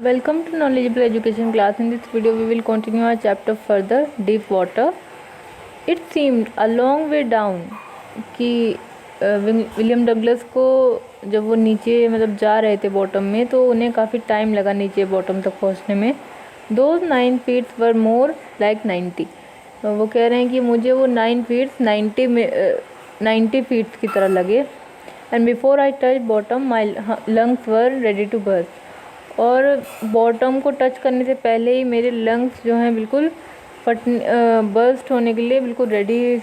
Welcome to Knowledgeable Education class. In this video, we will continue our chapter further, deep water. It seemed a long way down कि William Douglas को जब वो नीचे मतलब जा रहे थे बॉटम में तो उन्हें काफ़ी टाइम लगा नीचे बॉटम तक पहुंचने में. Those 9 feet were more like 90. वो कह रहे हैं कि मुझे वो 9 feet 90 feet की तरह लगे. And before I touched bottom, my lungs were ready to burst. और बॉटम को टच करने से पहले ही मेरे लंग्स जो हैं बिल्कुल बर्स्ट होने के लिए बिल्कुल रेडी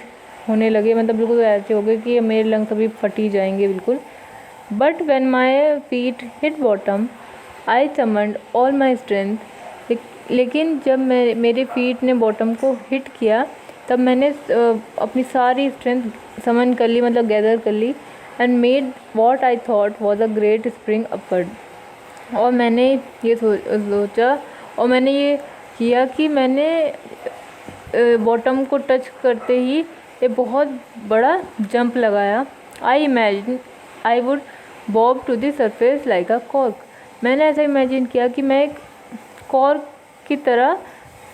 होने लगे. मतलब बिल्कुल ऐसे हो गए कि मेरे लंग्स अभी फट ही जाएंगे बिल्कुल. But when my feet hit bottom I summoned all my strength. लेकिन जब मेरे फीट ने बॉटम को हिट किया तब मैंने अपनी सारी स्ट्रेंथ समन कर ली, मतलब गैदर कर ली. And made what I thought was a great spring upward. और मैंने ये सोचा और मैंने ये किया कि मैंने बॉटम को टच करते ही एक बहुत बड़ा जंप लगाया. I imagine I would bob to the surface like a cork. मैंने ऐसा इमेजिन किया कि मैं एक कॉर्क की तरह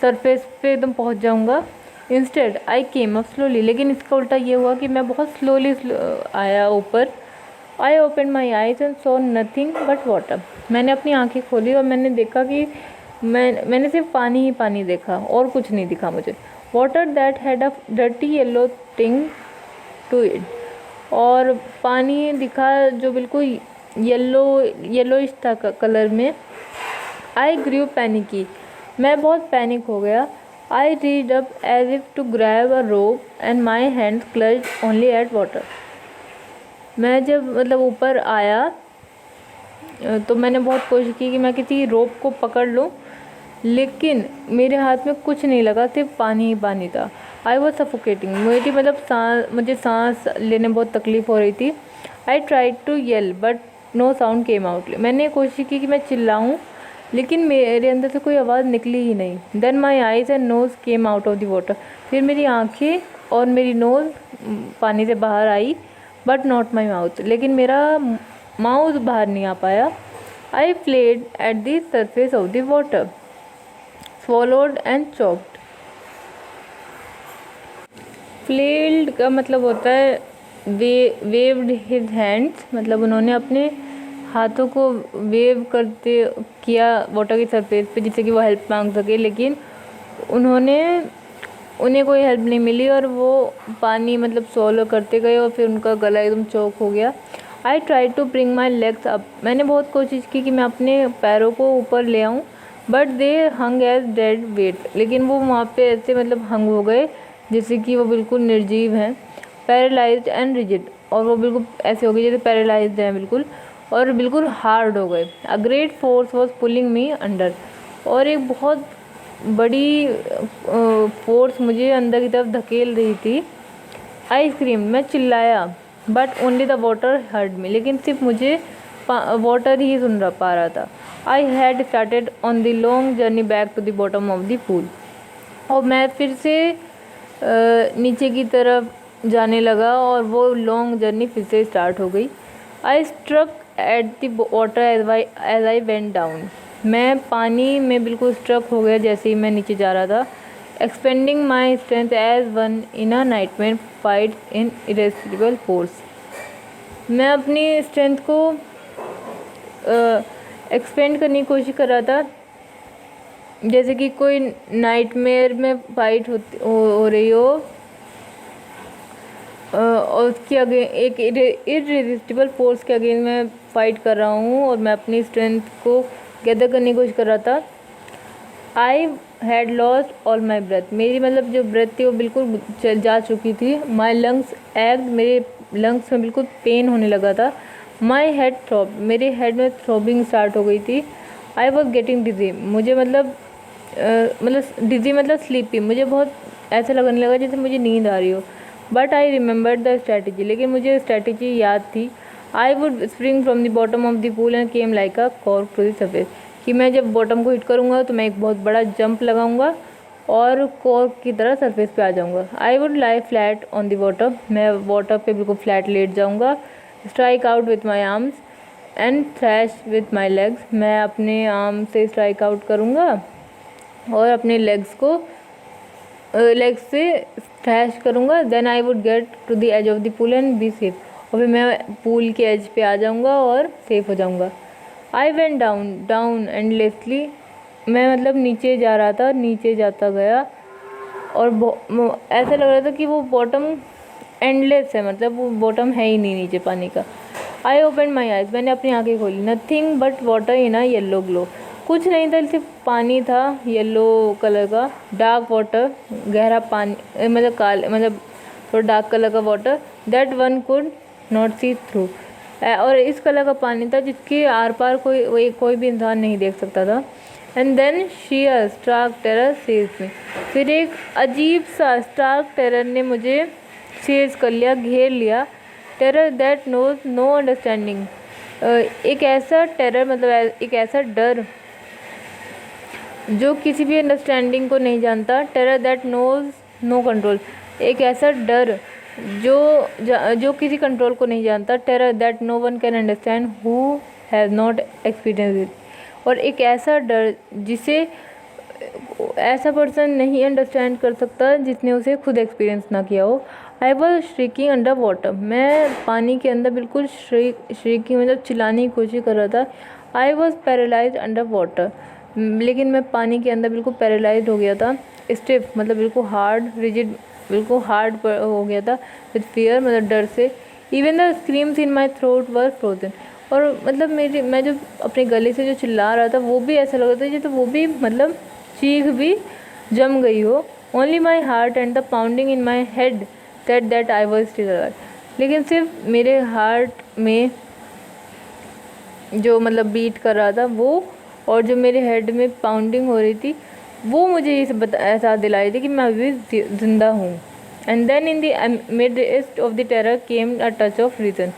सरफेस पे एकदम पहुंच जाऊंगा. Instead I came up slowly. लेकिन इसका उल्टा ये हुआ कि मैं बहुत स्लोली आया ऊपर. I open my eyes and saw nothing but water. मैंने अपनी आंखें खोली और मैंने देखा कि मैंने सिर्फ पानी ही पानी देखा और कुछ नहीं दिखा मुझे. Water that had a dirty yellow thing to it. और पानी दिखा जो बिल्कुल येलोइश था कलर में. I grew panicky. मैं बहुत पैनिक हो गया. I reared up as if to grab a rope and my hands clutched only at water. मैं जब मतलब ऊपर आया तो मैंने बहुत कोशिश की कि मैं किसी रोप को पकड़ लूं, लेकिन मेरे हाथ में कुछ नहीं लगा, सिर्फ पानी ही पानी था. I was suffocating. मुझे सांस लेने में बहुत तकलीफ़ हो रही थी. I tried to yell but no sound came out. मैंने कोशिश की कि मैं चिल्लाऊं, लेकिन मेरे अंदर से कोई आवाज़ निकली ही नहीं. Then my eyes and nose came out of the water. फिर मेरी आँखें और मेरी नोज़ पानी से बाहर आई, बट नॉट माई माउथ. लेकिन मेरा माउथ बाहर नहीं आ पाया. I flailed at the surface of the water, swallowed and choked. Flailed का मतलब होता है वेव्ड हिज हैंड्स. मतलब उन्होंने अपने हाथों को वेव करते किया वाटर की सरफेस पे जिससे कि वो हेल्प मांग सके, लेकिन उन्हें कोई हेल्प नहीं मिली और वो पानी मतलब सॉलो करते गए और फिर उनका गला एकदम चौक हो गया. I try to bring my legs up. मैंने बहुत कोशिश की कि मैं अपने पैरों को ऊपर ले आऊँ, but they hung as dead weight. लेकिन वो वहाँ पे ऐसे मतलब हंग हो गए जैसे कि वो बिल्कुल निर्जीव हैं. Paralysed and rigid. और वो बिल्कुल ऐसे हो गए जैसे पैरालाइज्ड हैं बिल्कुल, और बिल्कुल हार्ड हो गए. A great force was pulling me under. और एक बहुत बड़ी फोर्स मुझे अंदर की तरफ धकेल रही थी. I scream. मैं चिल्लाया, but only the water heard me. लेकिन सिर्फ मुझे वाटर ही सुन पा रहा था. I had started on the long journey back to the bottom of the pool. और मैं फिर से नीचे की तरफ जाने लगा और वो लॉन्ग जर्नी फिर से स्टार्ट हो गई. I struck at the water as I went down. मैं पानी में बिल्कुल स्ट्रक हो गया जैसे ही मैं नीचे जा रहा था. Expending my strength as one in a nightmare fight in irresistible force. मैं अपनी स्ट्रेंथ को एक्सपेंड करने की कोशिश कर रहा था जैसे कि कोई नाइटमेयर में फाइट हो रही हो, और उसके आगे एक इरेसिस्टिबल फोर्स के अगेंस्ट मैं फाइट कर रहा हूँ और मैं अपनी स्ट्रेंथ को गैदर करने की कोशिश कर रहा था. I had lost all my breath. मेरी मतलब जो ब्रेथ थी वो बिल्कुल जा चुकी थी. माई लंग्स एक्ट. मेरे लंग्स में बिल्कुल पेन होने लगा था. My head throb. मेरे हेड में थ्रॉबिंग स्टार्ट हो गई थी. आई वॉज गेटिंग डिजी. मुझे मतलब डिजी मतलब स्लीपी. मुझे बहुत ऐसा लगने लगा जैसे मुझे नींद आ रही हो. But I remember the strategy. लेकिन मुझे स्ट्रैटेजी याद थी. I would spring from the bottom of the pool and came like a cork to the surface. कि मैं जब बॉटम को हिट करूँगा तो मैं एक बहुत बड़ा जंप लगाऊंगा और कॉर्क की तरह सरफेस पे आ जाऊँगा. I would lie flat on the water. मैं वाटर पे बिल्कुल फ्लैट लेट जाऊँगा. Strike out with my arms. And trash with my legs, मैं अपने आर्म से स्ट्राइक आउट करूँगा और अपने लेग्स से थ्रैश करूँगा। Then I would get to the edge of the pool and be safe, और फिर मैं पूल के एज पे आ जाऊँगा और सेफ हो जाऊँगा। आई वेंट डाउन एंडलेसली, मैं मतलब नीचे जा रहा था, नीचे जाता गया और ऐसा लग रहा था कि वो बॉटम एंडलेस है, मतलब वो बॉटम है ही नहीं नीचे पानी का। आई ओपन माई आइज, मैंने अपनी आंखें खोली। Nothing but water in a yellow glow, कुछ नहीं था, सिर्फ पानी था येलो कलर का। डार्क वाटर, गहरा पानी, मतलब काले, मतलब थोड़ा डार्क कलर का water. That one could not see through, और इस कलर का पानी था जिसके आर पार कोई भी इंसान नहीं देख सकता था। And then sheer stark terror seized me, फिर एक अजीब सा स्टार्क टेरर ने मुझे सीज कर लिया, घेर लिया। Terror that knows no understanding, एक ऐसा टेरर, मतलब एक ऐसा डर जो किसी भी अंडरस्टैंडिंग को नहीं जानता। Terror that knows no control, एक ऐसा डर जो किसी कंट्रोल को नहीं जानता। Terror that no one can understand who has not experience it, और एक ऐसा डर जिसे ऐसा पर्सन नहीं अंडरस्टैंड कर सकता जिसने उसे खुद एक्सपीरियंस ना किया हो। I was shrieking under water, मैं पानी के अंदर बिल्कुल श्रीकिंग मतलब चिल्लाने की कोशिश कर रहा था। I was paralyse under water, लेकिन मैं पानी के अंदर बिल्कुल पैरालाइज हो गया था। स्टिफ मतलब बिल्कुल हार्ड, रिजिड बिल्कुल हार्ड हो गया था। विद फियर मतलब डर से। Even the screams in my throat were frozen, और मतलब मैं जो अपने गले से जो चिल्ला रहा था वो भी ऐसा लग रहा था जैसे वो भी मतलब चीख भी जम गई हो। Only my heart and the pounding in my head said that I was still alive, लेकिन सिर्फ मेरे हार्ट में जो मतलब बीट कर रहा था वो, और जो मेरे हेड में पाउंडिंग हो रही थी वो मुझे ये एहसास दिलाई थी कि मैं अभी ज़िंदा हूँ। And then in the midst of the terror came a touch of reason,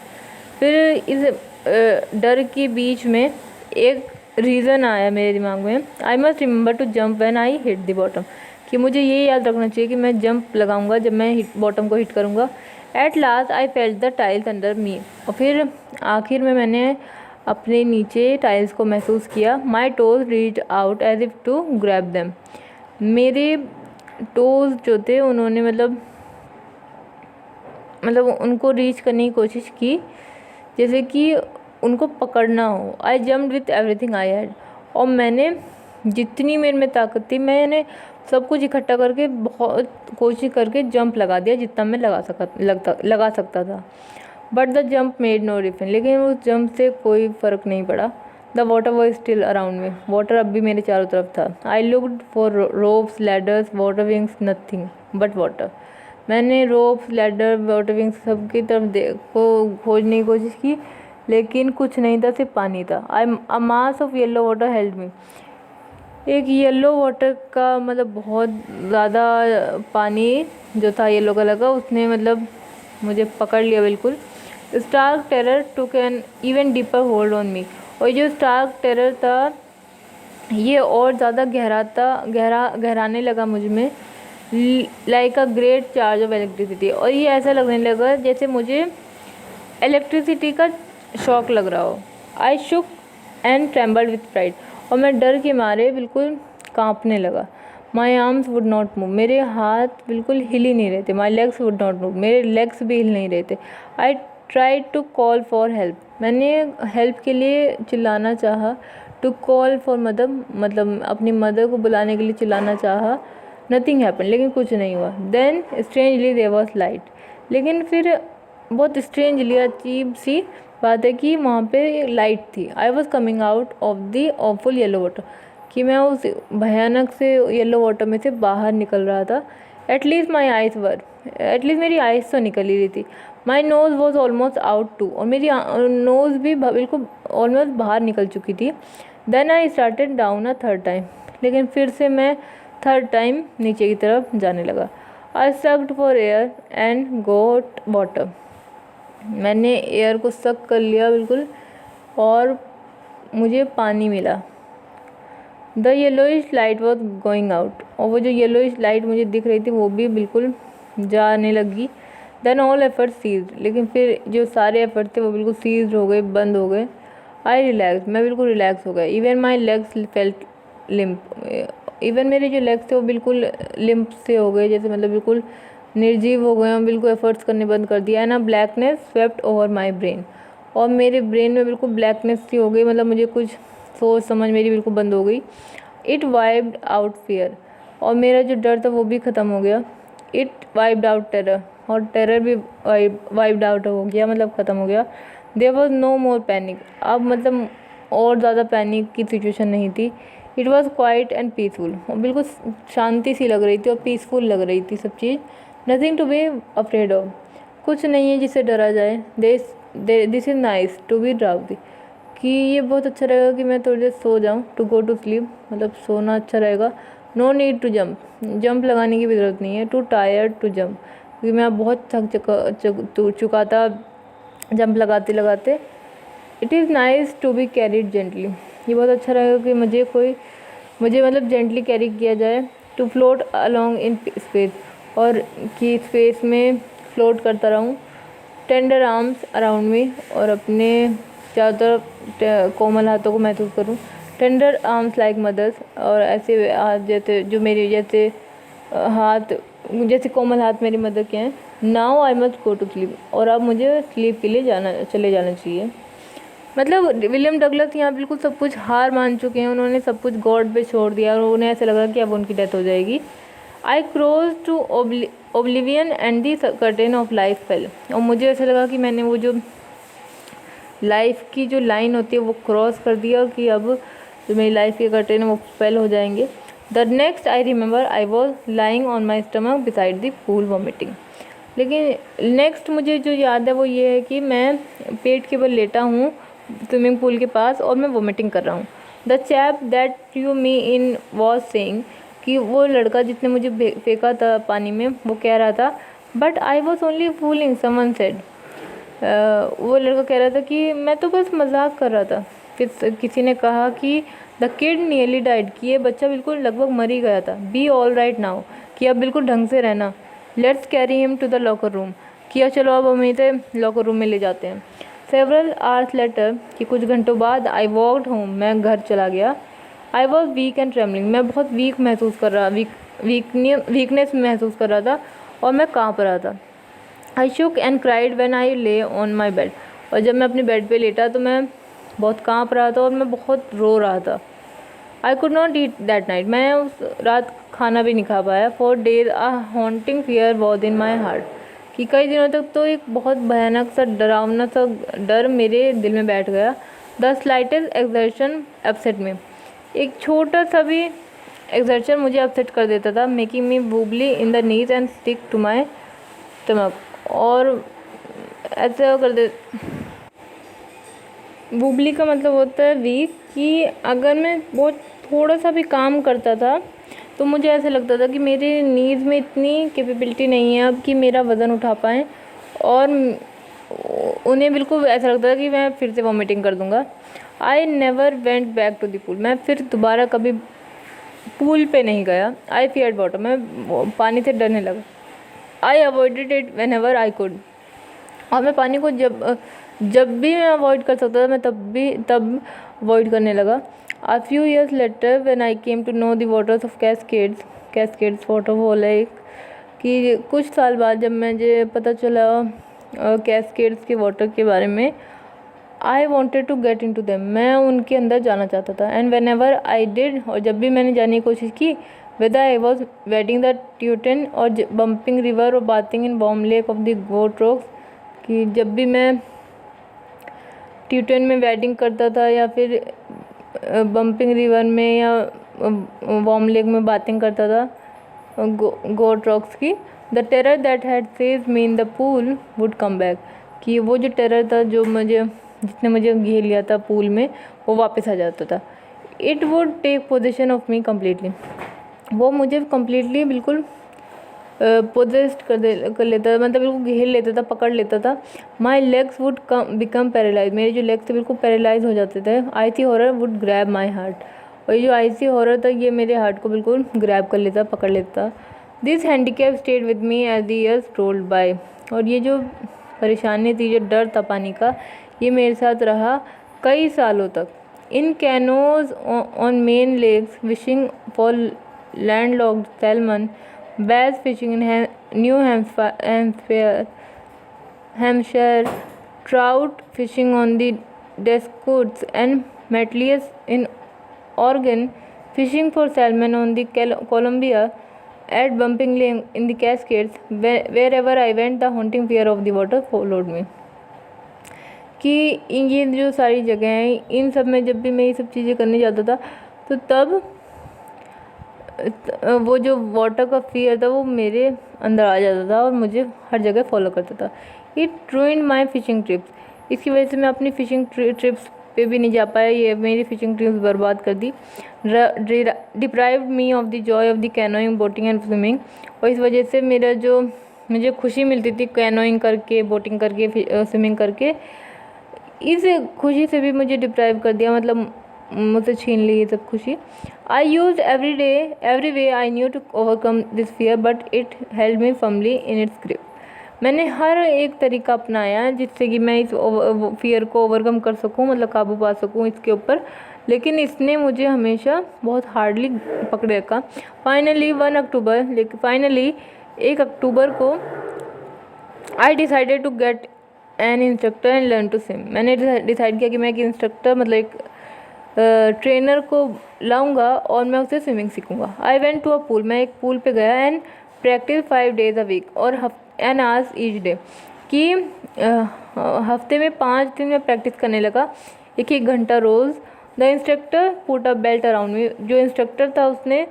फिर इस डर के बीच में एक रीज़न आया मेरे दिमाग में। I must remember to jump when I hit the bottom, कि मुझे ये याद रखना चाहिए कि मैं जंप लगाऊंगा जब मैं बॉटम को हिट करूँगा। Eight last I felt the tiles under मी, और फिर आखिर में मैंने अपने नीचे टाइल्स को महसूस किया। My toes reach out as if to grab them, मेरे टोज जो थे उन्होंने मतलब उनको रीच करने की कोशिश की जैसे कि उनको पकड़ना हो। आई jumped with everything I had, और मैंने जितनी मेरे में ताकत थी मैंने सब कुछ इकट्ठा करके बहुत कोशिश करके जंप लगा दिया जितना मैं लगा सकता था। But the jump made no difference, लेकिन उस जंप से कोई फ़र्क नहीं पड़ा। The water was still around me, water अब भी मेरे चारों तरफ था। I looked for ropes ladders water wings, nothing but water, मैंने रोप्स लैडर वाटर विंग्स सब की तरफ खोजने की कोशिश की, लेकिन कुछ नहीं था, सिर्फ पानी था। I a mass of yellow water held me, एक येलो वाटर का मतलब बहुत ज़्यादा पानी जो था येलो कलर का, उसने मतलब मुझे पकड़ लिया बिल्कुल। Stark terror took an even deeper hold on me, और जो स्टार्क टेरर था ये और ज़्यादा गहराने लगा मुझ में। Like a great charge of electricity, और ये ऐसा लगने लगा जैसे मुझे इलेक्ट्रिसिटी का शॉक लग रहा हो। I shook and trembled with pride, और मैं डर के मारे बिल्कुल कांपने लगा। My arms would not move, मेरे हाथ बिल्कुल हिल ही नहीं रहे थे। My legs would not move, मेरे लेग्स भी हिल नहीं रहे थे। I try to call for help, मैंने हेल्प के लिए चिल्लाना चाहा। टू कॉल फॉर मदर, मतलब अपनी मदर को बुलाने के लिए चिल्लाना चाहा। नथिंग हैपन, लेकिन कुछ नहीं हुआ। Then strangely there was light, लेकिन फिर बहुत स्ट्रेंजली अजीब सी बात है कि वहाँ पे लाइट थी। I was coming out of the awful yellow water, कि मैं उस भयानक से येलो वाटर में से बाहर निकल रहा था। At least my eyes were, at least मेरी आइज़ तो निकल ही रही थी। My nose was almost out too, और मेरी नोज़ भी बिल्कुल ऑलमोस्ट बाहर निकल चुकी थी। Then I started down a third time, लेकिन फिर से मैं थर्ड टाइम नीचे की तरफ जाने लगा। I sucked for air and got water, मैंने एयर को सक कर लिया बिल्कुल, और मुझे पानी मिला। The yellowish light was going out, और वो जो येलोइश लाइट मुझे दिख रही थी वो भी बिल्कुल जाने लगी। देन ऑल एफर्ट सीज्ड, लेकिन फिर जो सारे एफर्ट थे वो बिल्कुल सीज्ड हो गए, बंद हो गए। आई रिलैक्स, मैं बिल्कुल रिलैक्स हो गया। Even my legs felt limp, even मेरे जो लेग्स थे वो बिल्कुल लिम्प से हो गए, जैसे मतलब बिल्कुल निर्जीव हो गए और बिल्कुल एफर्ट्स करने बंद कर दिया है ना। Blackness swept over my brain, और मेरे ब्रेन में बिल्कुल ब्लैकनेस सी हो गई, मतलब मुझे कुछ सोच समझ मेरी बिल्कुल बंद हो गई। इट वाइप्ड आउट फियर, और मेरा जो डर था वो भी ख़त्म हो गया। इट वाइप्ड आउट टेरर, और टेरर भी वाइप्ड आउट हो गया, मतलब ख़त्म हो गया। There was no more panic, अब मतलब और ज़्यादा पैनिक की सिचुएशन नहीं थी। It was quiet and peaceful, और बिल्कुल शांति सी लग रही थी और पीसफुल लग रही थी सब चीज़। Nothing to be afraid of, कुछ नहीं है जिससे डरा जाए। This is nice to be drowsy, कि ये बहुत अच्छा रहेगा कि मैं थोड़ी देर सो जाऊँ। टू गो टू स्लीप, मतलब सोना अच्छा रहेगा। No need to jump, jump लगाने की भी ज़रूरत नहीं है। टू टायर्ड टू जंप, क्योंकि मैं बहुत थक चुका था जंप लगाते लगाते। It is nice to be carried gently, ये बहुत अच्छा रहेगा कि मुझे मतलब जेंटली कैरी किया जाए। To float along in space, और कि स्पेस में फ्लोट करता रहूँ। टेंडर आर्म्स अराउंड मी, और अपने चारों तरफ कोमल हाथों को महसूस करूँ। टेंडर आर्म्स लाइक मदर्स, और ऐसे हाथ जैसे जो मेरी जैसे हाथ जैसे कोमल हाथ मेरी मदर के हैं। Now I must go to sleep, और अब मुझे स्लीप के लिए चले जाना चाहिए। मतलब विलियम डगलस यहाँ बिल्कुल सब कुछ हार मान चुके हैं, उन्होंने सब कुछ गॉड पे छोड़ दिया और उन्हें ऐसा लगा कि अब उनकी डेथ हो जाएगी। I cross to oblivion and the curtain of life fell, और मुझे ऐसा लगा कि मैंने वो जो लाइफ की जो लाइन होती है वो क्रॉस कर दिया, कि अब जो मेरी लाइफ के कर्टेन है वो फेल हो जाएंगे। The next I remember I was lying on my stomach beside the pool vomiting, लेकिन नेक्स्ट मुझे जो याद है वो ये है कि मैं पेट के बल लेटा हूँ स्विमिंग पूल के पास और मैं वोमिटिंग कर रहा हूँ। The chap that you me in was saying, कि वो लड़का जिसने मुझे फेंका था पानी में वो कह रहा था, but I was only fooling someone said. वो लड़का कह रहा था कि मैं तो बस मजाक कर रहा था। फिर किसी ने कहा कि द किड नियरली डाइड, कि ये बच्चा बिल्कुल लगभग मर ही गया था। बी ऑल राइट नाउ, कि अब बिल्कुल ढंग से रहना। Let's carry him to the locker room, किया चलो अब हम इसे लॉकर रूम में ले जाते हैं। सेवरल आवर्स लेटर, कि कुछ घंटों बाद आई वॉकड होम, मैं घर चला गया। I was weak and trembling, मैं बहुत वीक महसूस कर रहा वीकनेस महसूस कर रहा था और मैं काँप रहा था। आई shook and cried when I ले ऑन माई बेड, और जब मैं अपने बेड पे लेटा तो मैं बहुत काँप रहा था और मैं बहुत रो रहा था। I could not eat that night, मैं उस रात खाना भी नहीं खा पाया। For days a haunting fear was in my heart, कि कई दिनों तक तो एक बहुत भयानक सा डरावना सा डर मेरे दिल में बैठ गया। द स्लाइटेस्ट एक्सर्शन अपसेट में, एक छोटा सा भी एक्सर्शन मुझे अपसेट कर देता था। Making me wobbly in the knees and stick to my stomach, और ऐसा कर दे। वूबली का मतलब होता है वीक, कि अगर मैं बहुत थोड़ा सा भी काम करता था तो मुझे ऐसा लगता था कि मेरे नीज में इतनी कैपेबिलिटी नहीं है अब कि मेरा वज़न उठा पाएँ, और उन्हें बिल्कुल ऐसा लगता था कि मैं फिर से वॉमिटिंग कर दूँगा। I never went back to the pool, मैं फिर दोबारा कभी पूल पे नहीं गया। आई फियर्ड वाटर, मैं पानी से डरने लगा। I avoided it whenever I could, और मैं पानी को जब भी मैं अवॉइड कर सकता था मैं तब अवॉइड करने लगा। A few years later when I came to know the waters of Cascades waterfall है एक, कि कुछ साल बाद जब मुझे पता चला कैस्केड्स के वाटर के बारे में, I wanted to get into them, मैं उनके अंदर जाना चाहता था। And whenever I did, और जब भी मैंने जाने की कोशिश की, whether I was wading the Teuton or bumping river or bathing in Warm Lake of the Goat Rocks, कि जब भी मैं ट्यूटन में वेडिंग करता था या फिर बम्पिंग रिवर में या वार्म लेक में बाथिंग करता था गोट रॉक्स की, the terror that had saved me in the pool would come back, कि वो जो टेरर था जिसने मुझे घेर लिया था पूल में वो वापस आ जाता था। It would take possession of me completely, वो मुझे कम्प्लीटली बिल्कुल पोजेस्ट कर लेता था, मतलब बिल्कुल घेर लेता था, पकड़ लेता था। माई लेग्स वुड बिकम पैरालाइज, मेरे जो लेग्स थे बिल्कुल पैरालाइज हो जाते थे। IC horror would grab my heart, और ये जो आईसी हॉरर था ये मेरे हार्ट को बिल्कुल ग्रैब कर लेता, पकड़ लेता। This handicap stayed with me as the years rolled by, और ये जो परेशानी थी, जो डर था पानी का, ये मेरे साथ रहा कई सालों तक। In canoes on Maine lakes fishing for landlocked salmon, bass fishing in New Hampshire, trout fishing on the Deschutes and Metlius in Oregon, fishing for salmon on the Columbia, at Bumping Lake in the Cascades. Wherever I went, the haunting fear of the water followed me. कि ये जो सारी जगह हैं, इन सब में जब भी मैं ये सब चीज़ें करने जाता था तो तब वो जो वाटर का फियर था वो मेरे अंदर आ जाता था और मुझे हर जगह फॉलो करता था। It ruined my fishing trips, इसकी वजह से मैं अपनी फ़िशिंग ट्रिप्स पे भी नहीं जा पाया। ये मेरी फ़िशिंग ट्रिप्स बर्बाद कर दी। Deprived me of the joy of the canoeing, boating and swimming, और इस वजह से मेरा जो मुझे खुशी मिलती थी कैनोइंग करके, बोटिंग करके, स्विमिंग करके, इस खुशी से भी मुझे डिप्राइव कर दिया, मतलब मुझसे छीन ली ये सब खुशी। I used every way I knew to overcome this fear but it held me firmly in its grip. मैंने हर एक तरीका अपनाया जिससे कि मैं इस फियर को ओवरकम कर सकूं, मतलब काबू पा सकूं इसके ऊपर, लेकिन इसने मुझे हमेशा बहुत हार्डली पकड़े रखा। फाइनली 1 अक्टूबर को I decided to get an instructor and learn to swim. मैंने डिसाइड किया कि मैं एक इंस्ट्रक्टर, मतलब एक ट्रेनर को लाऊंगा और मैं उससे स्विमिंग सीखूंगा। I went to a pool, मैं एक पूल पे गया and practice 5 days a week और एन आवर्स ईच डे, कि हफ्ते में 5 दिन में प्रैक्टिस करने लगा, 1 घंटा रोज़। The instructor put a belt around me, जो इंस्ट्रक्टर था उसने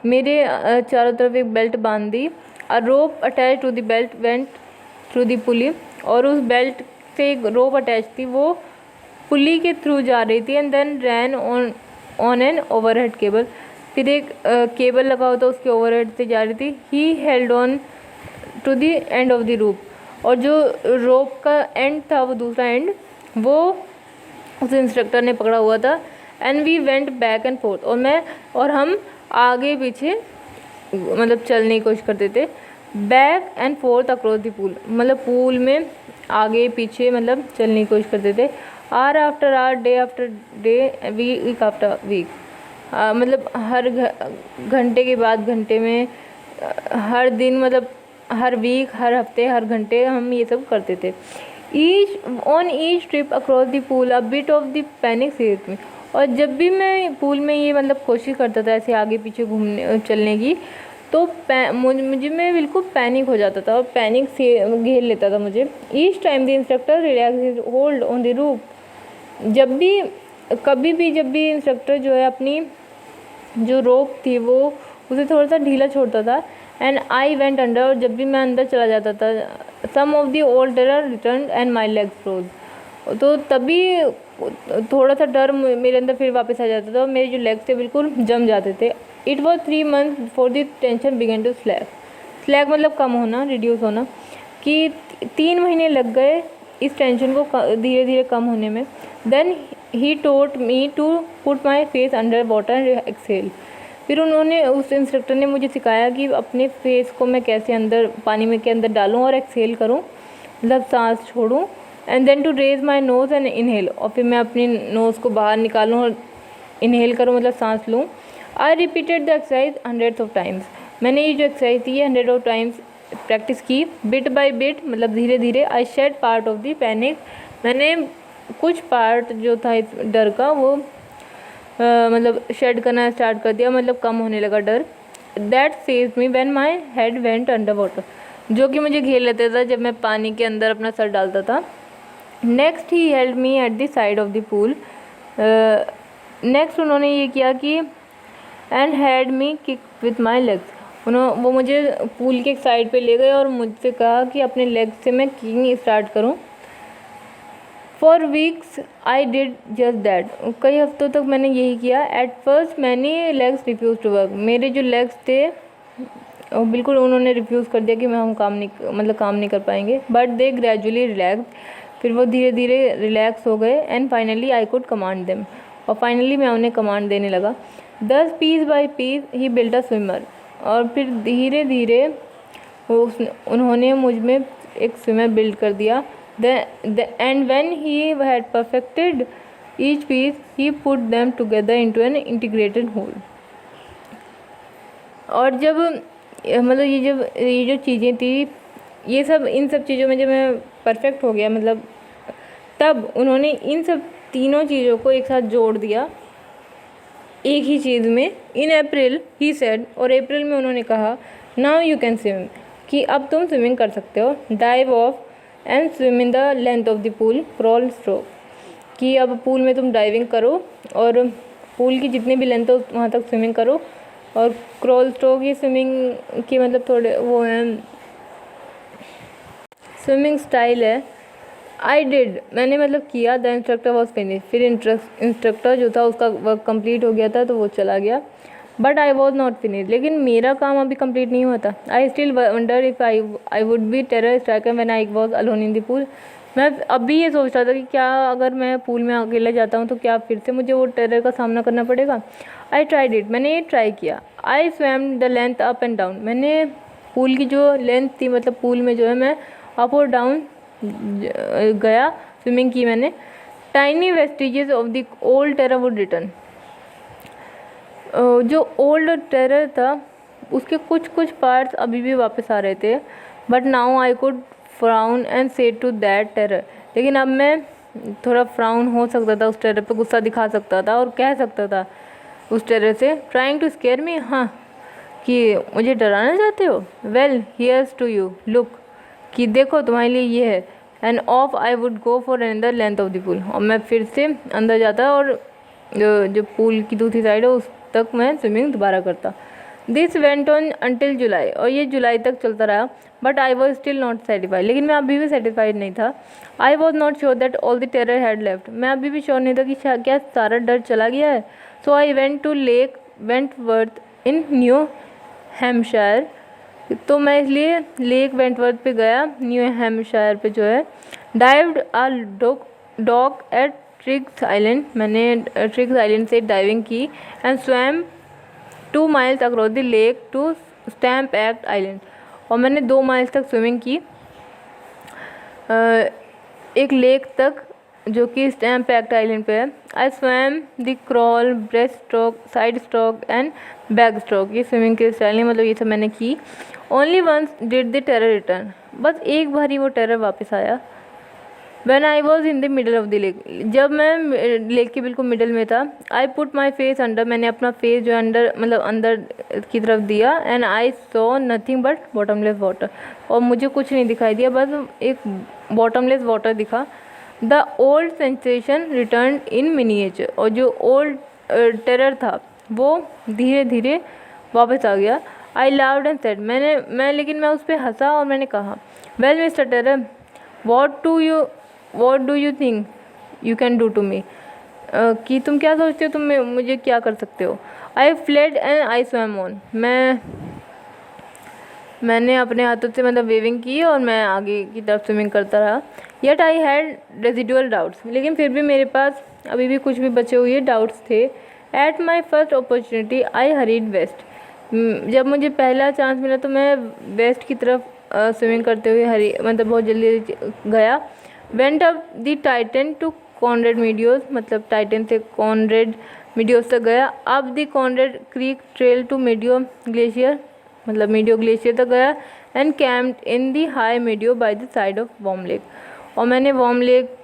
मेरे चारों तरफ एक बेल्ट बांध दी। A rope attach to the belt went through the pulley, और उस बेल्ट से एक रोप अटैच थी, वो पुली के थ्रू जा रही थी। And then ran on an overhead cable, फिर एक केबल लगा हुआ था उसके ओवरहेड से जा रही थी। He held on to the end of the rope, और जो रोप का एंड था, वो दूसरा एंड, वो उस इंस्ट्रक्टर ने पकड़ा हुआ था। And we went back and forth, और हम आगे पीछे मतलब चलने की कोशिश करते थे। Back and forth across the pool, मतलब पूल में आगे पीछे मतलब चलने की कोशिश करते थे। Hour after hour, day after day, week after week, मतलब हर घंटे के बाद घंटे में, हर दिन, मतलब हर वीक, हर हफ्ते, हर घंटे हम ये सब करते थे। Each trip across the pool a bit of the panic seized me, और जब भी मैं पूल में ये मतलब कोशिश करता था ऐसे आगे पीछे घूमने चलने की, तो मैं बिल्कुल पैनिक हो जाता था और पैनिक से घेर लेता था मुझे। Each time the instructor relax his hold on the रूप, कभी भी जब भी इंस्ट्रक्टर जो है अपनी जो रोप थी वो उसे थोड़ा सा ढीला छोड़ता था। एंड आई वेंट अंडर, और जब भी मैं अंदर चला जाता था, some of the old terror return and my legs froze, तो तभी थोड़ा सा डर मेरे अंदर फिर वापस आ जाता था और मेरे जो लेग्स थे बिल्कुल जम जाते थे। It was 3 months before the tension began to slack मतलब कम होना, रिड्यूस होना, कि 3 महीने लग गए इस टेंशन को धीरे धीरे कम होने में। Then he taught me to put my face under water and exhale, फिर उस इंस्ट्रक्टर ने मुझे सिखाया कि अपने फेस को मैं कैसे अंदर पानी में के अंदर डालूं और एक्सेल करूं, मतलब सांस छोड़ूं। And then to raise my nose and inhale, और फिर मैं अपनी नोज़ को बाहर निकालूं और इनहेल करूं, मतलब सांस लूं। I repeated the exercise 100 of times, मैंने ये जो एक्सरसाइज थी 100 of times प्रैक्टिस की। बिट बाय बिट, मतलब धीरे धीरे। I shed part of the panic, मैंने कुछ पार्ट जो था इस डर का वो मतलब शेड करना स्टार्ट कर दिया, मतलब कम होने लगा डर। That saved me when my head went under water, जो कि मुझे घेर लेता था जब मैं पानी के अंदर अपना सर डालता था। Next he held me at the side of the pool, next उन्होंने ये किया कि and had me kick with my legs, वो मुझे पूल के एक साइड पे ले गए और मुझसे कहा कि अपने लेग्स से मैं किकिंग स्टार्ट करूं। For weeks I did just that, कई हफ्तों तक मैंने यही किया। At first many legs refuse to work, मेरे जो लेग्स थे बिल्कुल उन्होंने रिफ्यूज़ कर दिया कि हम काम नहीं कर पाएंगे। बट दे ग्रेजुअली रिलैक्स, फिर वो धीरे धीरे रिलैक्स हो गए। And finally I could command them, और फाइनली मैं उन्हें कमांड देने लगा। Thus piece by piece he built a swimmer, और फिर धीरे धीरे उन्होंने मुझ में एक स्विमर बिल्ड कर दिया। And when he had perfected each piece he put them together into an integrated whole. और जब मतलब ये जो चीज़ें थी, ये सब इन सब चीज़ों में जब मैं परफेक्ट हो गया, मतलब तब उन्होंने इन सब तीनों चीज़ों को एक साथ जोड़ दिया एक ही चीज़ में। इन अप्रैल ही सेड, और अप्रैल में उन्होंने कहा, नाउ यू कैन स्विम, कि अब तुम स्विमिंग कर सकते हो। Dive of and swim in the length of the pool, crawl stroke, कि अब पूल में तुम डाइविंग करो और पूल की जितनी भी लेंथ हो वहाँ तक स्विमिंग करो। और क्रॉल स्ट्रोक ये स्विमिंग की मतलब थोड़े वो हैं, स्विमिंग स्टाइल है। आई डिड, मैंने मतलब किया। द इंस्ट्रक्टर वॉज फिनिश, फिर इंस्ट्रक्टर जो था उसका वर्क कंप्लीट हो गया था तो वो चला गया। But I was not finish, लेकिन मेरा काम अभी कंप्लीट नहीं हुआ था। I still wonder if I would be terror striker when I was alone in the pool. मैं अभी ये सोच रहा था कि क्या अगर मैं पूल में अकेला जाता हूँ तो क्या फिर से मुझे वो टेरर का सामना करना पड़ेगा। आई ट्राइड इट, मैंने ये ट्राई किया। आई swam the length up and down, मैंने पूल की जो लेंथ थी, मतलब पूल में जो है मैं अप और डाउन गया, स्विमिंग की मैंने। Tiny vestiges of the old terror would return, जो ओल्ड टेरर था उसके कुछ कुछ पार्ट्स अभी भी वापस आ रहे थे। But now I could frown and से टू दैट टेरर, लेकिन अब मैं थोड़ा फ्राउन हो सकता था, उस टेरर पे गुस्सा दिखा सकता था और कह सकता था उस टेरर से, ट्राइंग टू स्केयर मी, हाँ, कि मुझे डराना चाहते हो। Well here's to you, look, कि देखो तुम्हारे लिए ये है। And off I would go for another length of the pool, और मैं फिर से अंदर जाता और जो पूल की दूसरी साइड है उस तक मैं स्विमिंग दोबारा करता। दिस वेंट ऑन अंटिल जुलाई, और ये जुलाई तक चलता रहा। But I was still not satisfied, लेकिन मैं अभी भी सेटिस्फाइड नहीं था। I was not sure that all the terror had left, मैं अभी भी श्योर नहीं था कि क्या सारा डर चला गया है। So I went to Lake Wentworth in New Hampshire, तो मैं इसलिए लेक वेंटवर्थ पे गया, न्यू हैम्पशायर पे जो है। Dived a dock at Triggs Island, मैंने ट्रिग्स आइलैंड से डाइविंग की। And swam 2 miles across the lake to Stamp Act Island, और मैंने 2 miles तक स्विमिंग की एक लेक तक जो कि स्टैम्प एक्ट आइलैंड पे है। I swam the crawl, breast stroke, side stroke and back stroke, ये स्विमिंग के स्टाइल है, मतलब ये सब मैंने की। Only once did the terror return, बस एक बार ही वो टेरर वापस आया। When I was in the middle of the lake, जब मैं लेक के बिल्कुल मिडल में था। I put my face under, मैंने अपना फेस जो अंदर मतलब अंदर की तरफ दिया। And I saw nothing but bottomless water, और मुझे कुछ नहीं दिखाई दिया, बस एक bottomless water दिखा। The old sensation returned in miniature, और जो old टेरर था वो धीरे धीरे वापस आ गया। I laughed and said, लेकिन मैं उस पर हंसा और मैंने कहा, Well Mr. Terror, what do you think you can do to me, कि तुम क्या सोचते हो, तुम मुझे क्या कर सकते हो। I fled and I swam on, मैंने अपने हाथों से मतलब वेविंग की और मैं आगे की तरफ स्विमिंग करता रहा। Yet I had residual doubts, लेकिन फिर भी मेरे पास अभी भी कुछ भी बचे हुए डाउट्स थे। At my first opportunity I hurried west, जब मुझे पहला चांस मिला तो मैं वेस्ट की तरफ स्विमिंग करते हुए मतलब बहुत जल्दी गया। Went up the Tieton to Conrad Meadows, मतलब टाइटन से कॉनरेड मीडियोस तक गया। Up the Conrad Creek Trail to Meadow Glacier, मतलब मीडियो ग्लेशियर तक गया। And camped in the high meadow by the side of Warm Lake, और मैंने warm lake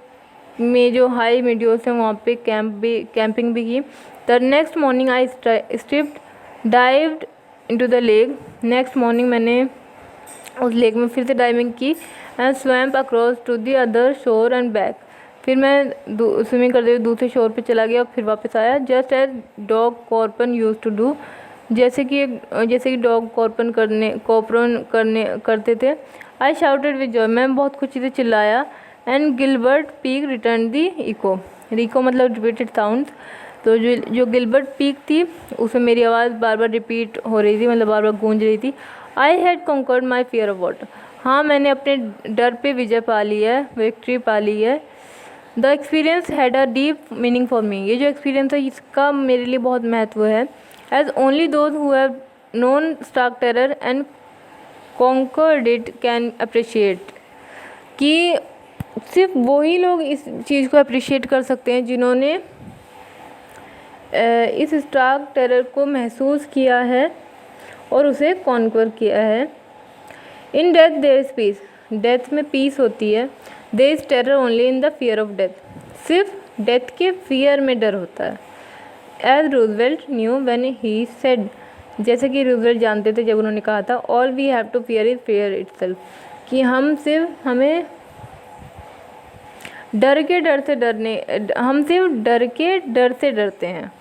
में जो हाई मीडियोस हैं वहाँ पे कैंपिंग भी की। The next morning I stripped dived into the lake, next morning मैंने उस लेक में फिर से डाइविंग की। And swam across to the other shore and back, फिर मैं स्विमिंग करते हुए दूसरे शोर पे चला गया और फिर वापस आया। Just as Doug Corpron used to do, जैसे कि डॉग कॉर्पन करते थे। आई शाउटेड विद जॉय, मैं बहुत खुशी से चिल्लाया। And Gilbert Peak return the echo मतलब रिपीटेड साउंड्स, तो जो गिलबर्ट पीक थी उसमें मेरी आवाज़ बार बार रिपीट हो रही थी, मतलब बार बार गूंज रही थी। I had conquered my fear of water, हाँ मैंने अपने डर पे विजय पा ली है, विक्ट्री पा ली है। The experience had a deep meaning for me, ये जो एक्सपीरियंस है इसका मेरे लिए बहुत महत्व है। As only those who have known stark terror and conquered it can appreciate, कि सिर्फ वही लोग इस चीज़ को अप्रिशिएट कर सकते हैं जिन्होंने इस स्टार्क टेरर को महसूस किया है और उसे कॉन्कर किया है। In death there is peace, death में पीस होती है। There is terror only in the fear of death, सिर्फ डेथ के फियर में डर होता है। As Roosevelt knew when he said, जैसे कि रूजवेल्ट जानते थे जब उन्होंने कहा था all we have to fear is fear itself, कि हमें सिर्फ डर के डर से डरते हैं।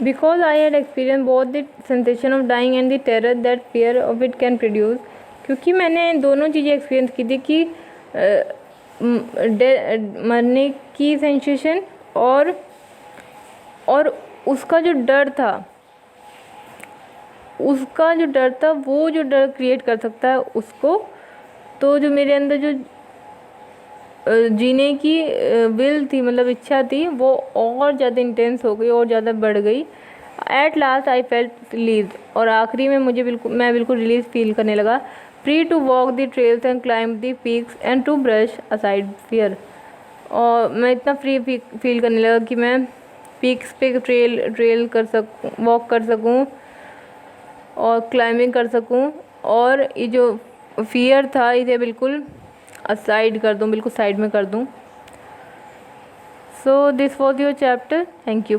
Because I had experienced both the sensation of dying and the terror that fear of it can produce, क्योंकि मैंने दोनों चीज़ें एक्सपीरियंस की थी कि मरने की सेंसेशन और उसका जो डर था वो जो डर क्रिएट कर सकता है उसको, तो जो मेरे अंदर जो जीने की विल थी, मतलब इच्छा थी, वो और ज़्यादा इंटेंस हो गई और ज़्यादा बढ़ गई। At last I felt release, और आखिरी में मैं बिल्कुल रिलीज फील करने लगा। Free to walk the trails and climb the peaks and to brush aside fear, और मैं इतना फ्री फील करने लगा कि मैं पीक्स पे वॉक कर सकूँ और क्लाइंबिंग कर सकूँ, और ये जो फियर था इसे बिल्कुल असाइड कर दूँ, बिल्कुल साइड में कर दूँ। So this was your chapter. Thank you.